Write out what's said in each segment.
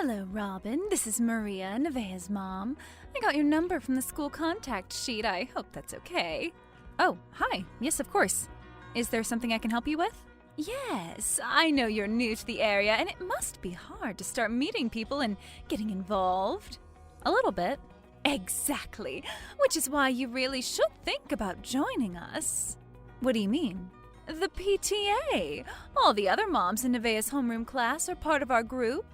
Hello, Robin. This is Maria, Nevaeh's mom. I got your number from the school contact sheet. I hope that's okay. Oh, hi. Yes, of course. Is there something I can help you with? Yes, I know you're new to the area, and it must be hard to start meeting people and getting involved. A little bit. Exactly, which is why you really should think about joining us. What do you mean? The PTA. All the other moms in Nevaeh's homeroom class are part of our group.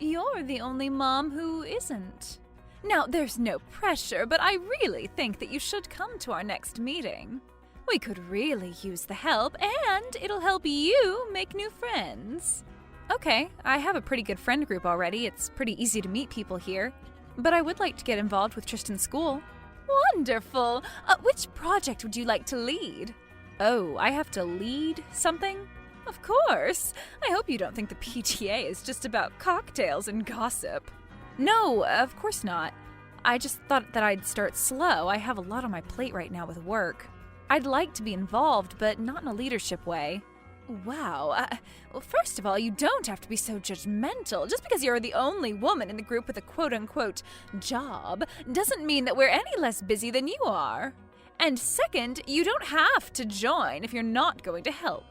You're the only mom who isn't. Now, there's no pressure, but I really think that you should come to our next meeting. We could really use the help, and it'll help you make new friends. Okay, I have a pretty good friend group already. It's pretty easy to meet people here. But I would like to get involved with Tristan's school. Wonderful! Which project would you like to lead? Oh, I have to lead something? Of course. I hope you don't think the PTA is just about cocktails and gossip. No, of course not. I just thought that I'd start slow. I have a lot on my plate right now with work. I'd like to be involved, but not in a leadership way. Wow. Well, first of all, you don't have to be so judgmental. Just because you're the only woman in the group with a quote-unquote job doesn't mean that we're any less busy than you are. And second, you don't have to join if you're not going to help.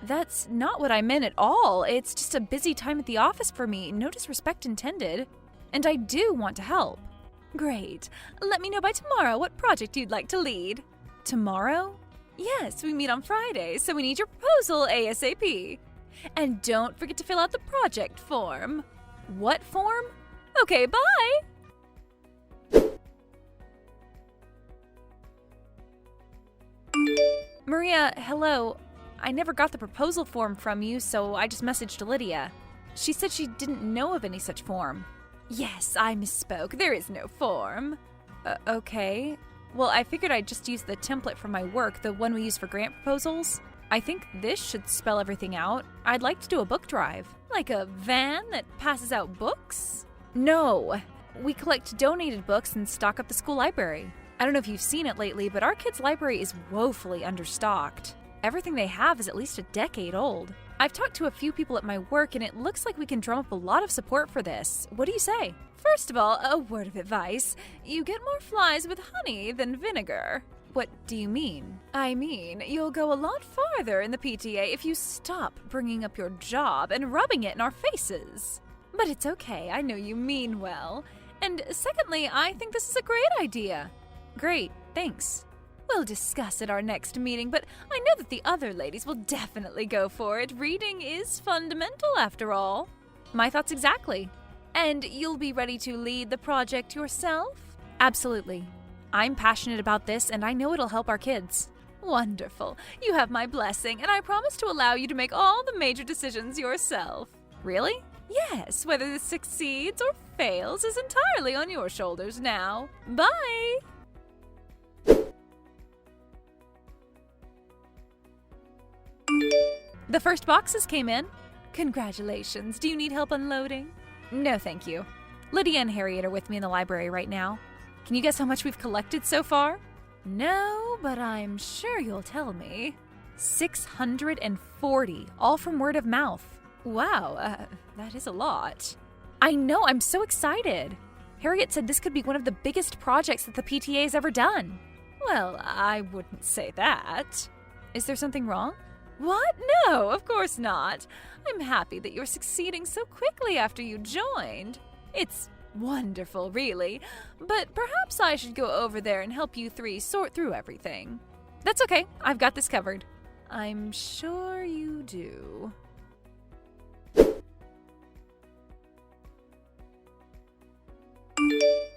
That's not what I meant at all. It's just a busy time at the office for me, no disrespect intended. And I do want to help. Great. Let me know by tomorrow what project you'd like to lead. Tomorrow? Yes, we meet on Friday, so we need your proposal ASAP. And don't forget to fill out the project form. What form? Okay, bye! Maria, hello. I never got the proposal form from you, so I just messaged Lydia. She said she didn't know of any such form. Yes, I misspoke. There is no form. Okay. Well, I figured I'd just use the template from my work, the one we use for grant proposals. I think this should spell everything out. I'd like to do a book drive. Like a van that passes out books? No. We collect donated books and stock up the school library. I don't know if you've seen it lately, but our kids' library is woefully understocked. Everything they have is at least a decade old. I've talked to a few people at my work, and it looks like we can drum up a lot of support for this. What do you say? First of all, a word of advice. You get more flies with honey than vinegar. What do you mean? I mean, you'll go a lot farther in the PTA if you stop bringing up your job and rubbing it in our faces. But it's okay, I know you mean well. And secondly, I think this is a great idea. Great, thanks. We'll discuss at our next meeting, but I know that the other ladies will definitely go for it. Reading is fundamental, after all. My thoughts exactly. And you'll be ready to lead the project yourself? Absolutely. I'm passionate about this, and I know it'll help our kids. Wonderful. You have my blessing, and I promise to allow you to make all the major decisions yourself. Really? Yes, whether this succeeds or fails is entirely on your shoulders now. Bye! The first boxes came in. Congratulations. Do you need help unloading? No, thank you. Lydia and Harriet are with me in the library right now. Can you guess how much we've collected so far? No, but I'm sure you'll tell me. 640, all from word of mouth. Wow, that is a lot. I know, I'm so excited. Harriet said this could be one of the biggest projects that the PTA has ever done. Well, I wouldn't say that. Is there something wrong? What? No, of course not. I'm happy that you're succeeding so quickly after you joined. It's wonderful, really. But perhaps I should go over there and help you three sort through everything. That's okay. I've got this covered. I'm sure you do.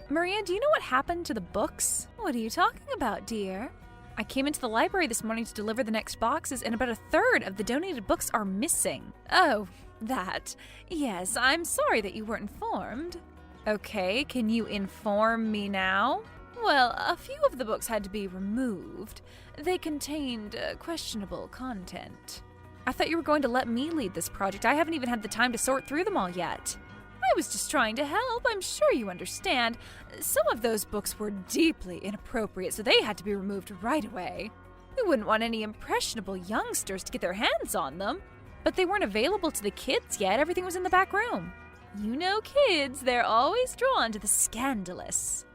Maria, do you know what happened to the books? What are you talking about, dear? I came into the library this morning to deliver the next boxes, and about a third of the donated books are missing. Oh, that. Yes, I'm sorry that you weren't informed. Okay, can you inform me now? Well, a few of the books had to be removed. They contained questionable content. I thought you were going to let me lead this project. I haven't even had the time to sort through them all yet. I was just trying to help. I'm sure you understand. Some of those books were deeply inappropriate, so they had to be removed right away. We wouldn't want any impressionable youngsters to get their hands on them. But they weren't available to the kids yet. Everything was in the back room. You know kids, they're always drawn to the scandalous.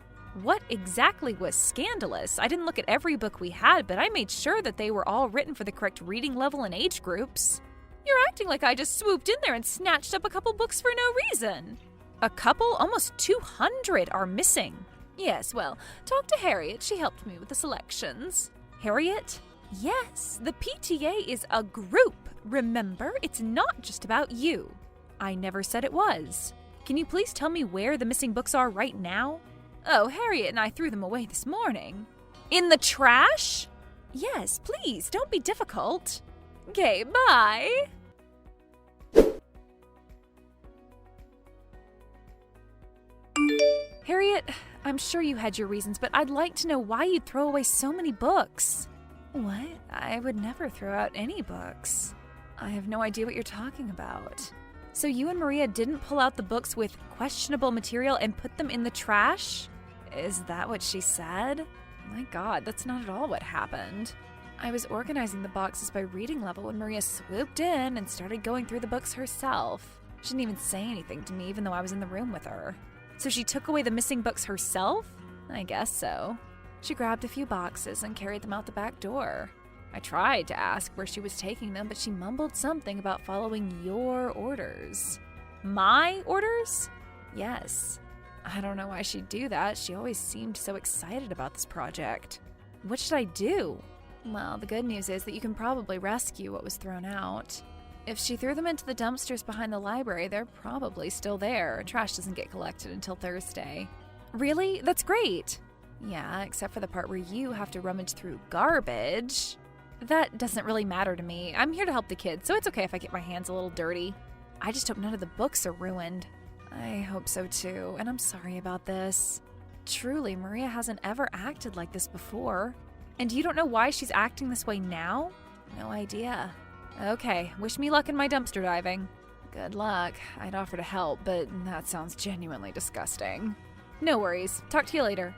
What exactly was scandalous? I didn't look at every book we had, but I made sure that they were all written for the correct reading level and age groups. You're acting like I just swooped in there and snatched up a couple books for no reason. A couple? Almost 200 are missing. Yes, well, talk to Harriet. She helped me with the selections. Harriet? Yes, the PTA is a group. Remember, it's not just about you. I never said it was. Can you please tell me where the missing books are right now? Oh, Harriet and I threw them away this morning. In the trash? Yes, please, don't be difficult. Okay, bye. Harriet, I'm sure you had your reasons, but I'd like to know why you'd throw away so many books. What? I would never throw out any books. I have no idea what you're talking about. So you and Maria didn't pull out the books with questionable material and put them in the trash? Is that what she said? My God, that's not at all what happened. I was organizing the boxes by reading level when Maria swooped in and started going through the books herself. She didn't even say anything to me, even though I was in the room with her. So she took away the missing books herself? I guess so. She grabbed a few boxes and carried them out the back door. I tried to ask where she was taking them, but she mumbled something about following your orders. My orders? Yes. I don't know why she'd do that. She always seemed so excited about this project. What should I do? Well, the good news is that you can probably rescue what was thrown out. If she threw them into the dumpsters behind the library, they're probably still there. Trash doesn't get collected until Thursday. Really? That's great. Yeah, except for the part where you have to rummage through garbage. That doesn't really matter to me. I'm here to help the kids, so it's okay if I get my hands a little dirty. I just hope none of the books are ruined. I hope so too, and I'm sorry about this. Truly, Maria hasn't ever acted like this before. And you don't know why she's acting this way now? No idea. Okay, wish me luck in my dumpster diving. Good luck. I'd offer to help, but that sounds genuinely disgusting. No worries. Talk to you later.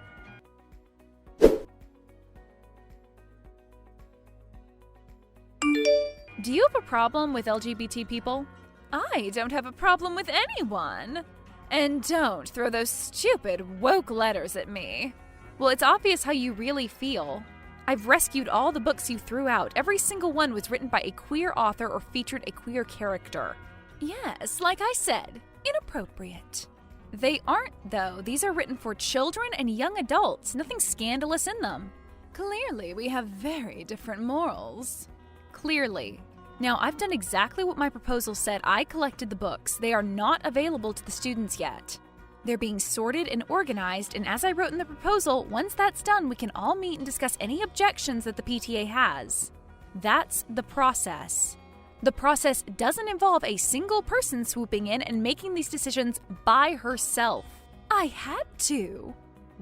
Do you have a problem with LGBT people? I don't have a problem with anyone. And don't throw those stupid woke letters at me. Well, it's obvious how you really feel. I've rescued all the books you threw out. Every single one was written by a queer author or featured a queer character. Yes, like I said, inappropriate. They aren't, though. These are written for children and young adults. Nothing scandalous in them. Clearly, we have very different morals. Clearly. Now, I've done exactly what my proposal said. I collected the books. They are not available to the students yet. They're being sorted and organized, and as I wrote in the proposal, once that's done, we can all meet and discuss any objections that the PTA has. That's the process. The process doesn't involve a single person swooping in and making these decisions by herself. I had to.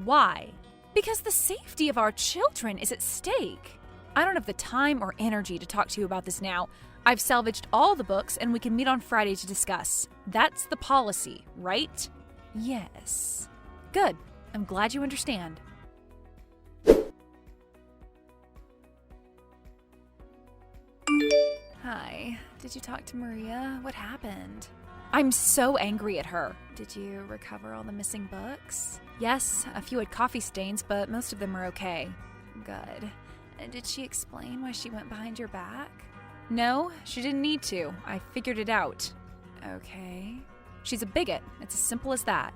Why? Because the safety of our children is at stake. I don't have the time or energy to talk to you about this now. I've salvaged all the books and we can meet on Friday to discuss. That's the policy, right? Yes. Good. I'm glad you understand. Hi. Did you talk to Maria? What happened? I'm so angry at her. Did you recover all the missing books? Yes, a few had coffee stains, but most of them are okay. Good. Did she explain why she went behind your back? No, she didn't need to. I figured it out. Okay. She's a bigot. It's as simple as that.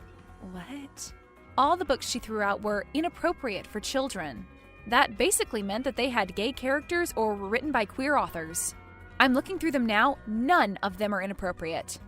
What? All the books she threw out were inappropriate for children. That basically meant that they had gay characters or were written by queer authors. I'm looking through them now. None of them are inappropriate.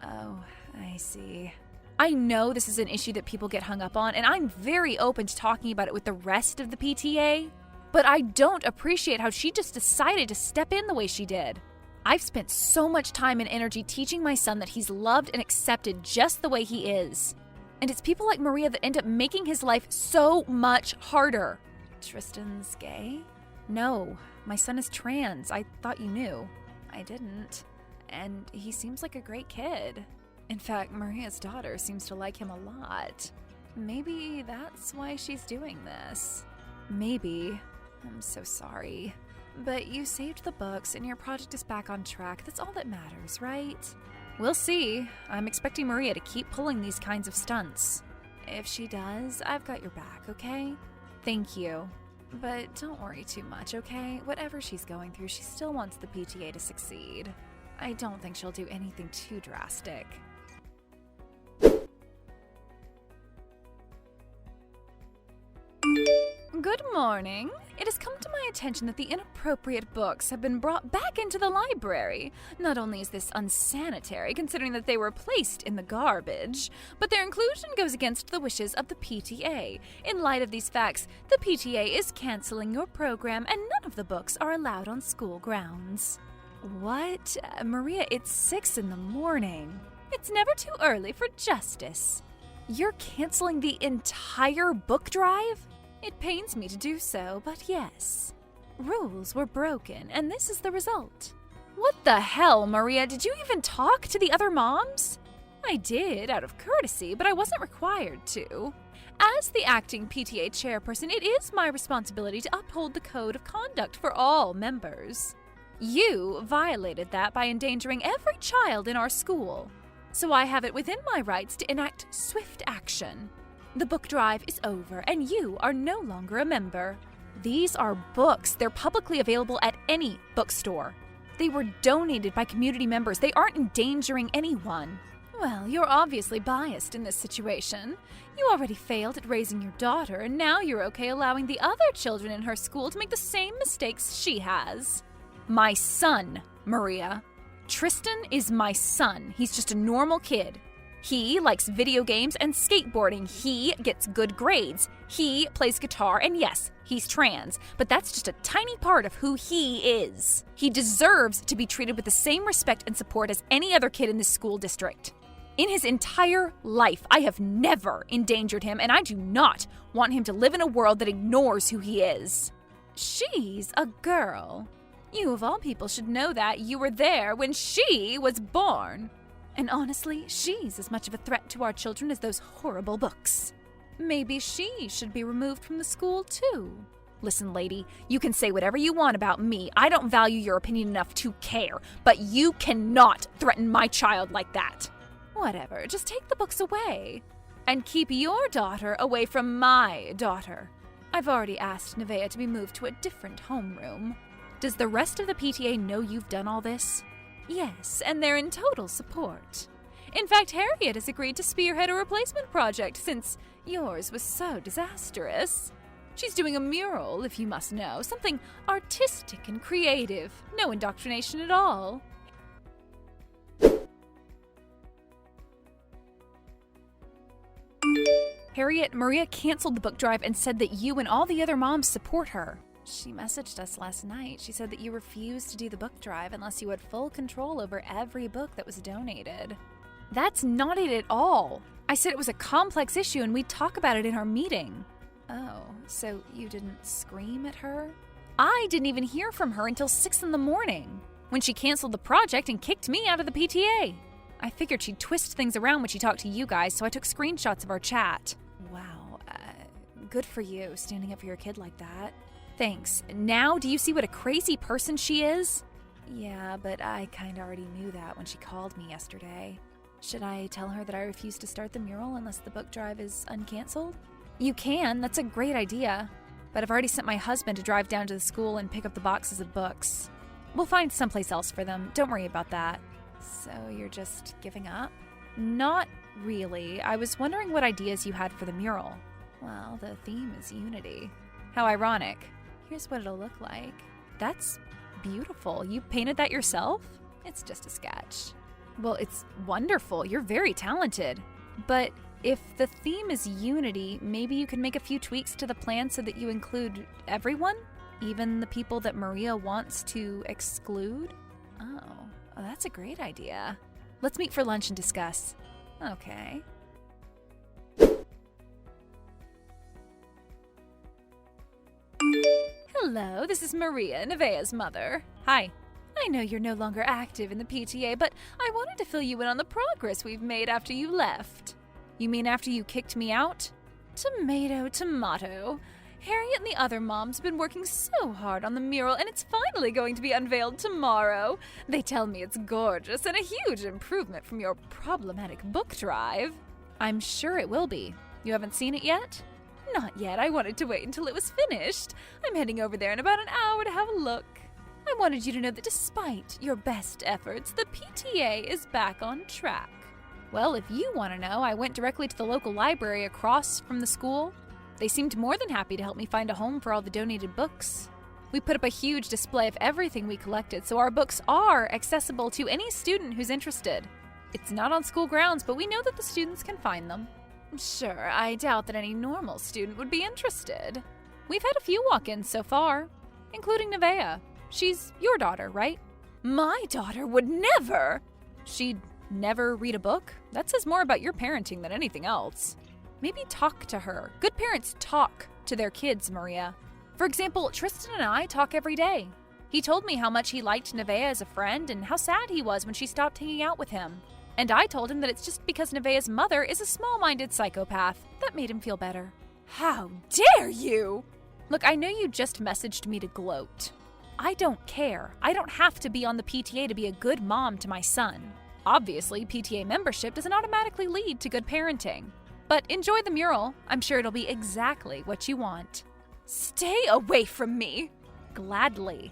Oh, I see. I know this is an issue that people get hung up on, and I'm very open to talking about it with the rest of the PTA. But I don't appreciate how she just decided to step in the way she did. I've spent so much time and energy teaching my son that he's loved and accepted just the way he is. And it's people like Maria that end up making his life so much harder. Tristan's gay? No, my son is trans. I thought you knew. I didn't. And he seems like a great kid. In fact, Maria's daughter seems to like him a lot. Maybe that's why she's doing this. Maybe. I'm so sorry. But you saved the books and your project is back on track. That's all that matters, right? We'll see. I'm expecting Maria to keep pulling these kinds of stunts. If she does, I've got your back, okay? Thank you. But don't worry too much, okay? Whatever she's going through, she still wants the PTA to succeed. I don't think she'll do anything too drastic. Good morning. It has come to my attention that the inappropriate books have been brought back into the library. Not only is this unsanitary, considering that they were placed in the garbage, but their inclusion goes against the wishes of the PTA. In light of these facts, the PTA is canceling your program and none of the books are allowed on school grounds. What? Maria, it's 6 in the morning. It's never too early for justice. You're canceling the entire book drive? It pains me to do so, but yes. Rules were broken, and this is the result. What the hell, Maria? Did you even talk to the other moms? I did, out of courtesy, but I wasn't required to. As the acting PTA chairperson, it is my responsibility to uphold the code of conduct for all members. You violated that by endangering every child in our school. So I have it within my rights to enact swift action. The book drive is over, and you are no longer a member. These are books. They're publicly available at any bookstore. They were donated by community members. They aren't endangering anyone. Well, you're obviously biased in this situation. You already failed at raising your daughter, and now you're okay allowing the other children in her school to make the same mistakes she has. My son, Maria. Tristan is my son. He's just a normal kid. He likes video games and skateboarding. He gets good grades. He plays guitar, and yes, he's trans, but that's just a tiny part of who he is. He deserves to be treated with the same respect and support as any other kid in this school district. In his entire life, I have never endangered him, and I do not want him to live in a world that ignores who he is. She's a girl. You of all people should know that. You were there when she was born. And honestly, she's as much of a threat to our children as those horrible books. Maybe she should be removed from the school, too. Listen, lady, you can say whatever you want about me. I don't value your opinion enough to care, but you cannot threaten my child like that. Whatever, just take the books away. And keep your daughter away from my daughter. I've already asked Nevaeh to be moved to a different homeroom. Does the rest of the PTA know you've done all this? Yes, and they're in total support. In fact, Harriet has agreed to spearhead a replacement project since yours was so disastrous. She's doing a mural, if you must know, something artistic and creative. No indoctrination at all. Harriet, Maria canceled the book drive and said that you and all the other moms support her. She messaged us last night. She said that you refused to do the book drive unless you had full control over every book that was donated. That's not it at all. I said it was a complex issue and we'd talk about it in our meeting. Oh, so you didn't scream at her? I didn't even hear from her until 6 in the morning, when she canceled the project and kicked me out of the PTA. I figured she'd twist things around when she talked to you guys, so I took screenshots of our chat. Wow, good for you, standing up for your kid like that. Thanks. Now, do you see what a crazy person she is? Yeah, but I kinda already knew that when she called me yesterday. Should I tell her that I refuse to start the mural unless the book drive is uncanceled? You can, that's a great idea. But I've already sent my husband to drive down to the school and pick up the boxes of books. We'll find someplace else for them, don't worry about that. So you're just giving up? Not really. I was wondering what ideas you had for the mural. Well, the theme is unity. How ironic. Here's what it'll look like. That's beautiful. You painted that yourself? It's just a sketch. Well, it's wonderful. You're very talented. But if the theme is unity, maybe you can make a few tweaks to the plan so that you include everyone? Even the people that Maria wants to exclude? Oh, that's a great idea. Let's meet for lunch and discuss. Okay. Hello, this is Maria, Nevaeh's mother. Hi. I know you're no longer active in the PTA, but I wanted to fill you in on the progress we've made after you left. You mean after you kicked me out? Tomato, tomato. Harriet and the other moms have been working so hard on the mural, and it's finally going to be unveiled tomorrow. They tell me it's gorgeous and a huge improvement from your problematic book drive. I'm sure it will be. You haven't seen it yet? Not yet. I wanted to wait until it was finished. I'm heading over there in about an hour to have a look. I wanted you to know that despite your best efforts, the PTA is back on track. Well, if you want to know, I went directly to the local library across from the school. They seemed more than happy to help me find a home for all the donated books. We put up a huge display of everything we collected, so our books are accessible to any student who's interested. It's not on school grounds, but we know that the students can find them. Sure, I doubt that any normal student would be interested. We've had a few walk-ins so far, including Nevaeh. She's your daughter, right? My daughter would never! She'd never read a book? That says more about your parenting than anything else. Maybe talk to her. Good parents talk to their kids, Maria. For example, Tristan and I talk every day. He told me how much he liked Nevaeh as a friend and how sad he was when she stopped hanging out with him. And I told him that it's just because Nevaeh's mother is a small-minded psychopath. That made him feel better. How dare you! Look, I know you just messaged me to gloat. I don't care. I don't have to be on the PTA to be a good mom to my son. Obviously, PTA membership doesn't automatically lead to good parenting. But enjoy the mural. I'm sure it'll be exactly what you want. Stay away from me! Gladly.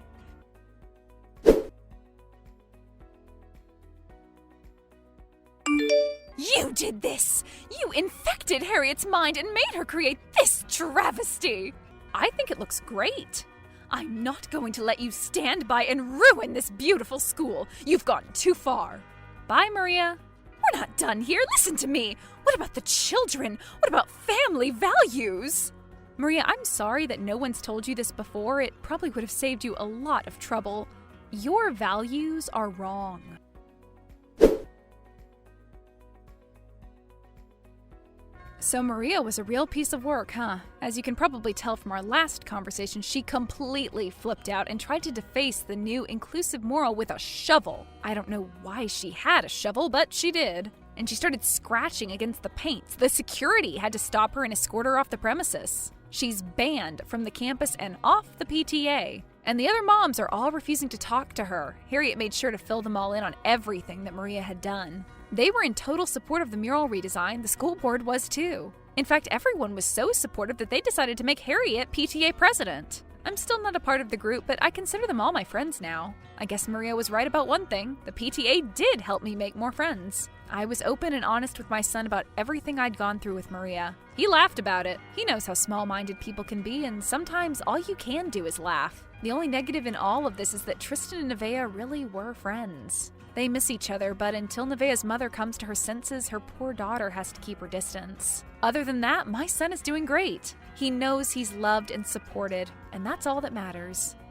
You did this! You infected Harriet's mind and made her create this travesty! I think it looks great. I'm not going to let you stand by and ruin this beautiful school. You've gone too far. Bye, Maria. We're not done here. Listen to me. What about the children? What about family values? Maria, I'm sorry that no one's told you this before. It probably would have saved you a lot of trouble. Your values are wrong. So Maria was a real piece of work, huh? As you can probably tell from our last conversation, she completely flipped out and tried to deface the new inclusive mural with a shovel. I don't know why she had a shovel, but she did. And she started scratching against the paint. The security had to stop her and escort her off the premises. She's banned from the campus and off the PTA. And the other moms are all refusing to talk to her. Harriet made sure to fill them all in on everything that Maria had done. They were in total support of the mural redesign. The school board was too. In fact, everyone was so supportive that they decided to make Harriet PTA president. I'm still not a part of the group, but I consider them all my friends now. I guess Maria was right about one thing. The PTA did help me make more friends. I was open and honest with my son about everything I'd gone through with Maria. He laughed about it. He knows how small-minded people can be, and sometimes all you can do is laugh. The only negative in all of this is that Tristan and Nevaeh really were friends. They miss each other, but until Nevaeh's mother comes to her senses, her poor daughter has to keep her distance. Other than that, my son is doing great. He knows he's loved and supported, and that's all that matters.